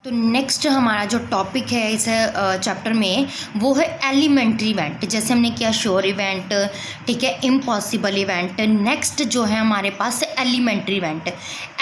तो नेक्स्ट हमारा जो टॉपिक है इस चैप्टर में वो है एलिमेंट्री इवेंट। जैसे हमने किया श्योर इवेंट, ठीक है, इम्पॉसिबल इवेंट। नेक्स्ट जो है हमारे पास एलिमेंट्री इवेंट।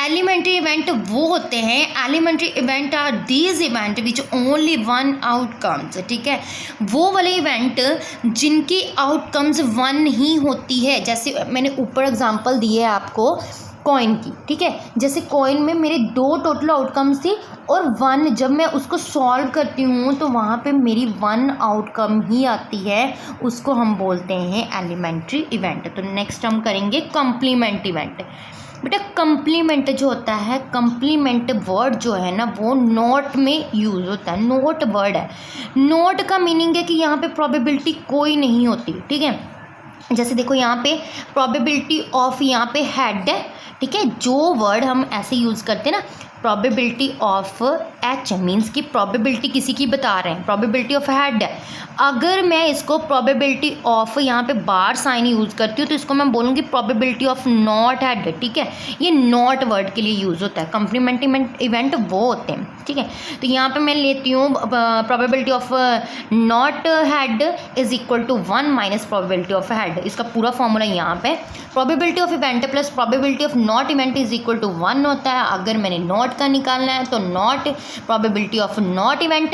एलिमेंट्री इवेंट वो होते हैं, elementary event are these event which only one outcomes, ठीक है, वो वाले इवेंट जिनकी आउटकम्स वन ही होती है। जैसे मैंने ऊपर एग्जांपल दिए है आपको कॉइन की, ठीक है, जैसे कॉइन में मेरे 2 टोटल आउटकम्स थी और 1, जब मैं उसको सॉल्व करती हूँ तो वहाँ पे मेरी 1 आउटकम ही आती है, उसको हम बोलते हैं एलिमेंट्री इवेंट। तो नेक्स्ट हम करेंगे कम्प्लीमेंट इवेंट। बेटा कम्प्लीमेंट जो होता है, कम्प्लीमेंट वर्ड जो है ना वो नॉट में यूज़ होता है, नॉट वर्ड है। नॉट का मीनिंग है कि यहाँ पे प्रोबेबिलिटी कोई नहीं होती, ठीक है। जैसे देखो यहाँ पे प्रोबेबिलिटी ऑफ यहाँ पे हेड है, ठीक है, जो वर्ड हम ऐसे यूज़ करते हैं ना, प्रोबेबिलिटी ऑफ एच मीन्स कि प्रोबेबिलिटी किसी की बता रहे हैं, प्रोबेबिलिटी ऑफ हेड है। अगर मैं इसको प्रोबेबिलिटी ऑफ यहाँ पे बार साइन यूज़ करती हूँ तो इसको मैं बोलूँगी प्रोबेबिलिटी ऑफ नॉट हेड, ठीक है। ये नॉट वर्ड के लिए यूज़ होता है, कम्प्लीमेंट इवेंट वो होते हैं, ठीक है। तो यहाँ पे मैं लेती हूँ probability of not head is equal to 1 minus probability of head. इसका पूरा फॉर्मूला यहाँ पे probability of event plus probability of not event is equal to 1 होता है। अगर मैंने नॉट का निकालना है तो not probability of not event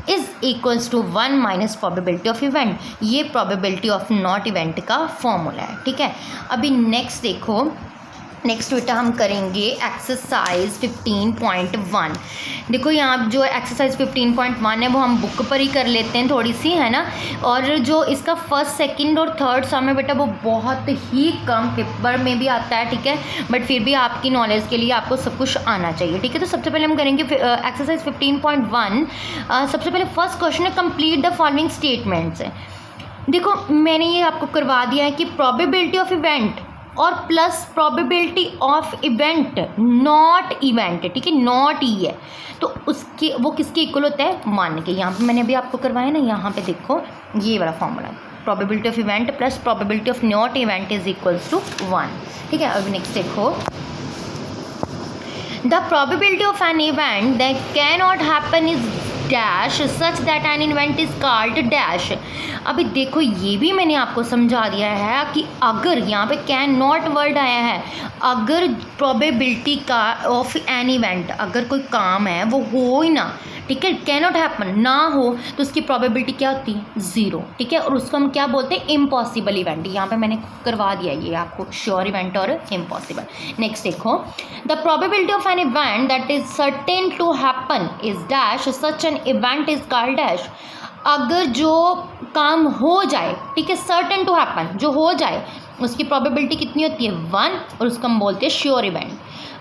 is equals to 1 minus probability of event. ये प्रोबेबिलिटी ऑफ नॉट इवेंट का फॉर्मूला है, ठीक है। अभी नेक्स्ट देखो, नेक्स्ट बेटा हम करेंगे एक्सरसाइज 15.1। देखो यहाँ जो एक्सरसाइज 15.1 है वो हम बुक पर ही कर लेते हैं थोड़ी सी, है ना। और जो इसका फर्स्ट, सेकंड और थर्ड सम है बेटा वो बहुत ही कम पेपर में भी आता है, ठीक है, बट फिर भी आपकी नॉलेज के लिए आपको सब कुछ आना चाहिए, ठीक है। तो सबसे पहले हम करेंगे एक्सरसाइज 15.1। सबसे पहले फर्स्ट क्वेश्चन है कंप्लीट द फॉलोइंग स्टेटमेंट्स। देखो मैंने ये आपको करवा दिया है कि प्रोबेबिलिटी ऑफ इवेंट और plus probability of event not event, ठीक है, नॉट ई है तो उसके वो किसके इक्वल होता है, 1 के। यहाँ पे मैंने अभी आपको करवाया ना, यहाँ पे देखो ये वाला formula, probability of event plus probability of not event is equals to 1, ठीक है। अब नेक्स्ट देखो, the probability of an event that can not happen is dash such that an event is called dash. अभी देखो ये भी मैंने आपको समझा दिया है कि अगर यहाँ पे कैन नॉट वर्ड आया है, अगर प्रोबेबिलिटी का ऑफ एन इवेंट, अगर कोई काम है वो हो ही ना, ठीक है, कैन नॉट हैपन ना हो तो उसकी प्रोबेबिलिटी क्या होती है, 0, ठीक है। और उसको हम क्या बोलते हैं, इम्पॉसिबल इवेंट। यहाँ पे मैंने करवा दिया ये आपको, श्योर इवेंट और इम्पॉसिबल। नेक्स्ट देखो, the probability of an event that is certain to happen is dash such an event is called dash. अगर जो काम हो जाए, ठीक है, सर्टेन टू हैपन, जो हो जाए उसकी प्रोबेबिलिटी कितनी होती है, 1, और उसको हम बोलते हैं श्योर इवेंट।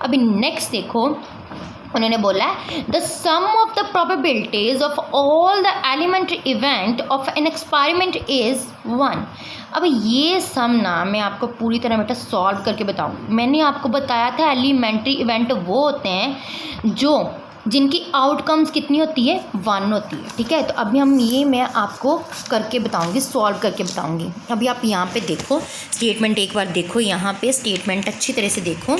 अभी नेक्स्ट देखो, उन्होंने बोला है the sum of the probabilities of all the elementary event of an experiment is 1। अब ये सम ना मैं आपको पूरी तरह बेटा सॉल्व करके बताऊँ। मैंने आपको बताया था एलिमेंट्री इवेंट वो होते हैं जो जिनकी आउटकम्स कितनी होती है, 1 होती है, ठीक है। तो अभी हम ये मैं आपको करके बताऊंगी, सॉल्व करके बताऊंगी। अभी आप यहाँ पे देखो स्टेटमेंट, एक बार देखो यहाँ पे स्टेटमेंट अच्छी तरह से देखो।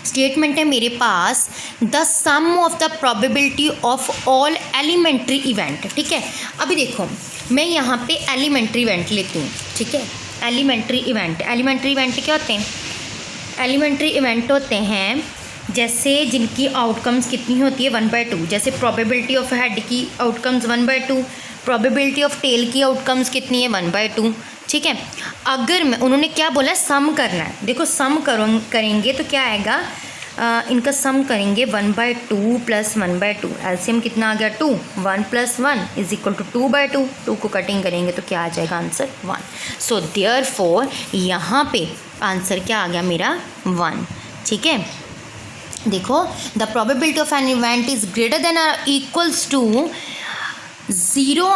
स्टेटमेंट है मेरे पास the sum of the probability of all elementary event, ठीक है। अभी देखो मैं यहाँ पे एलिमेंट्री इवेंट लेती हूँ, ठीक है। एलिमेंट्री इवेंट, एलिमेंट्री इवेंट क्या होते हैं, एलिमेंट्री इवेंट होते हैं जैसे जिनकी आउटकम्स कितनी होती है, 1/2। जैसे प्रोबेबिलिटी ऑफ हेड की आउटकम्स 1/2, प्रोबेबिलिटी ऑफ टेल की आउटकम्स कितनी है, 1/2, ठीक है। अगर मैं, उन्होंने क्या बोला, सम करना है। देखो सम करेंगे तो क्या आएगा, इनका सम करेंगे 1/2 प्लस 1/2, एलसीएम कितना आ गया, 2, 1 + 1 इज इक्वल टू 2/2। 2 को कटिंग करेंगे तो क्या आ जाएगा आंसर, 1। सो देयरफॉर यहाँ पे आंसर क्या आ गया मेरा, 1, ठीक है। देखो the probability of an event is greater than और equals to 0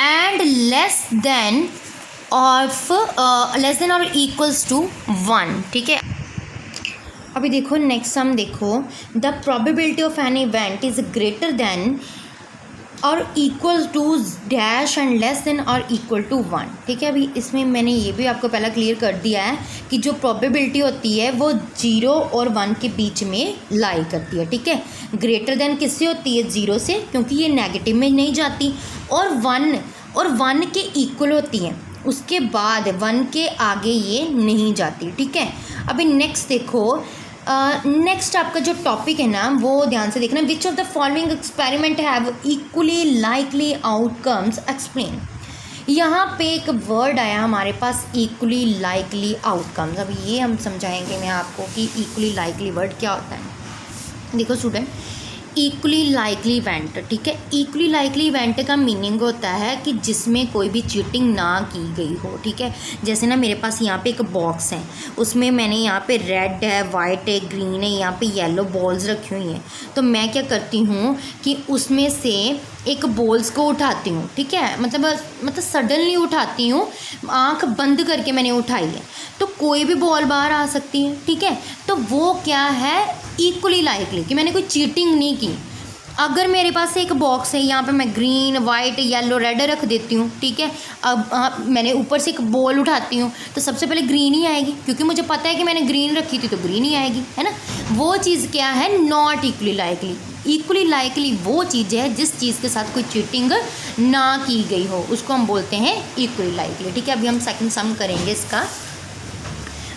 and less than और इक्वल्स टू 1, ठीक है। अभी देखो नेक्स्ट हम देखो, the probability of an event is greater than और equal to dash and less than और इक्वल टू 1। ठीक है, अभी इसमें मैंने ये भी आपको पहला क्लियर कर दिया है कि जो प्रोबेबिलिटी होती है वो 0 और 1 के बीच में लाई करती है। ठीक है, ग्रेटर देन किससे होती है? 0 से, क्योंकि ये नेगेटिव में नहीं जाती, और 1 के इक्वल होती है, उसके बाद 1 के आगे ये नहीं जाती। ठीक है, अभी नेक्स्ट देखो, नेक्स्ट आपका जो टॉपिक है ना वो ध्यान से देखना। Which of the following experiment have equally likely outcomes explain. यहाँ पे एक वर्ड आया हमारे पास, इक्वली लाइकली आउटकम्स। अब ये हम समझाएंगे मैं आपको कि इक्वली लाइकली वर्ड क्या होता है। देखो स्टूडेंट, इक्वली लाइकली इवेंट, ठीक है, इक्वली लाइकली इवेंट का मीनिंग होता है कि जिसमें कोई भी चीटिंग ना की गई हो। ठीक है, जैसे ना मेरे पास यहाँ पे एक बॉक्स है, उसमें मैंने यहाँ पे रेड है, वाइट है, ग्रीन है, यहाँ पे येलो बॉल्स रखी हुई हैं। तो मैं क्या करती हूँ कि उसमें से एक बॉल्स को उठाती हूँ। ठीक है, मतलब सडनली उठाती हूँ, आँख बंद करके मैंने उठाई है, तो कोई भी बॉल बाहर आ सकती है। ठीक है, तो वो क्या है? इक्वली लाइकली, कि मैंने कोई चीटिंग नहीं की। अगर मेरे पास एक बॉक्स है, यहाँ पे मैं ग्रीन, वाइट, येलो, रेड रख देती हूँ। ठीक है, अब मैंने ऊपर से एक बॉल उठाती हूँ, तो सबसे पहले ग्रीन ही आएगी, क्योंकि मुझे पता है कि मैंने ग्रीन रखी थी, तो ग्रीन ही आएगी, है ना। वो चीज़ क्या है? Not equally likely. Equally likely वो चीज़ है जिस चीज़ के साथ कोई चीटिंग ना की गई हो, उसको हम बोलते हैं इक्वली लाइकली। ठीक है, अभी हम सेकंड सम करेंगे इसका।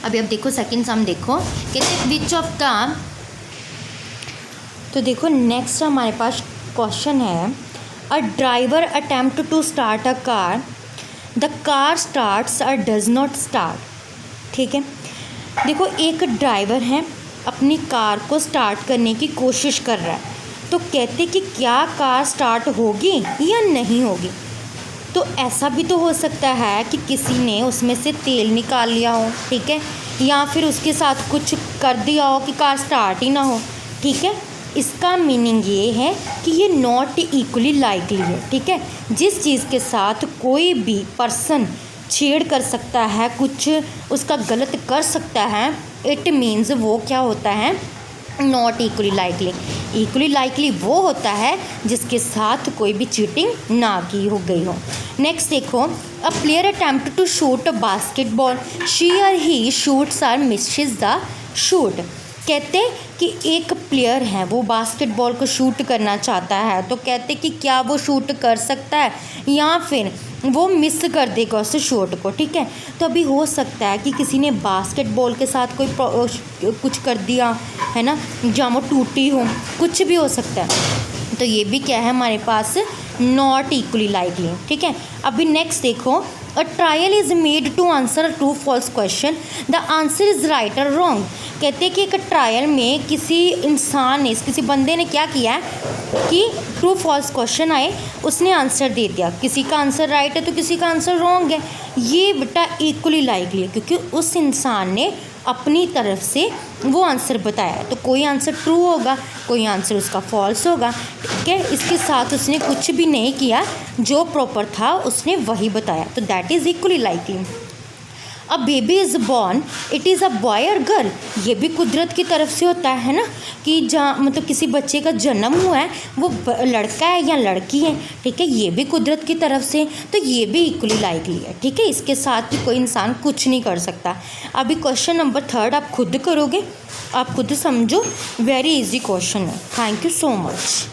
अभी अब देखो सेकंड सम, देखो कहते विच ऑफ द, तो देखो नेक्स्ट हमारे पास क्वेश्चन है, a driver attempt to start a car, the car starts और डज नॉट स्टार्ट। ठीक है, देखो एक ड्राइवर है, अपनी कार को स्टार्ट करने की कोशिश कर रहा है, तो कहते कि क्या कार स्टार्ट होगी या नहीं होगी। तो ऐसा भी तो हो सकता है कि किसी ने उसमें से तेल निकाल लिया हो, ठीक है, या फिर उसके साथ कुछ कर दिया हो कि कार स्टार्ट ही ना हो। ठीक है, इसका मीनिंग ये है कि ये नॉट इक्वली लाइकली है। ठीक है, जिस चीज़ के साथ कोई भी पर्सन छेड़ कर सकता है, कुछ उसका गलत कर सकता है, इट मीन्स वो क्या होता है? Not equally likely. Equally likely वो होता है जिसके साथ कोई भी चीटिंग ना की हो गई हो। नेक्स्ट देखो, a player attempt to shoot a basketball, she or he shoots or misses the shoot. कहते कि एक प्लेयर है, वो बास्केटबॉल को शूट करना चाहता है, तो कहते कि क्या वो शूट कर सकता है या फिर वो मिस कर देगा उस शॉट को। ठीक है, तो अभी हो सकता है कि किसी ने बास्केटबॉल के साथ कोई कुछ कर दिया है ना, जहाँ वो टूटी हो, कुछ भी हो सकता है। तो ये भी क्या है हमारे पास? Not equally likely. ठीक है, अभी नेक्स्ट देखो, a trial is made to answer a true false question, the answer is right और रॉन्ग। कहते हैं कि एक ट्रायल में किसी इंसान ने, किसी बंदे ने क्या किया है कि ट्रू फॉल्स क्वेश्चन आए, उसने आंसर दे दिया, किसी का आंसर राइट है तो किसी का आंसर रॉन्ग है। ये बेटा इक्वली लाइकली है, क्योंकि उस इंसान ने अपनी तरफ से वो आंसर बताया, तो कोई आंसर ट्रू होगा, कोई आंसर उसका फॉल्स होगा। ठीक है, इसके साथ उसने कुछ भी नहीं किया, जो प्रॉपर था उसने वही बताया, तो that is equally likely. A baby is born, it is a boy और गर्ल। ये भी कुदरत की तरफ से होता है ना, कि जहाँ मतलब किसी बच्चे का जन्म हुआ है, वो लड़का है या लड़की है। ठीक है, ये भी कुदरत की तरफ से, तो ये भी इक्वली लाइकली है। ठीक है, इसके साथ भी कोई इंसान कुछ नहीं कर सकता। अभी क्वेश्चन नंबर 3 आप खुद करोगे, आप खुद समझो, वेरी इजी क्वेश्चन है। Thank you so much.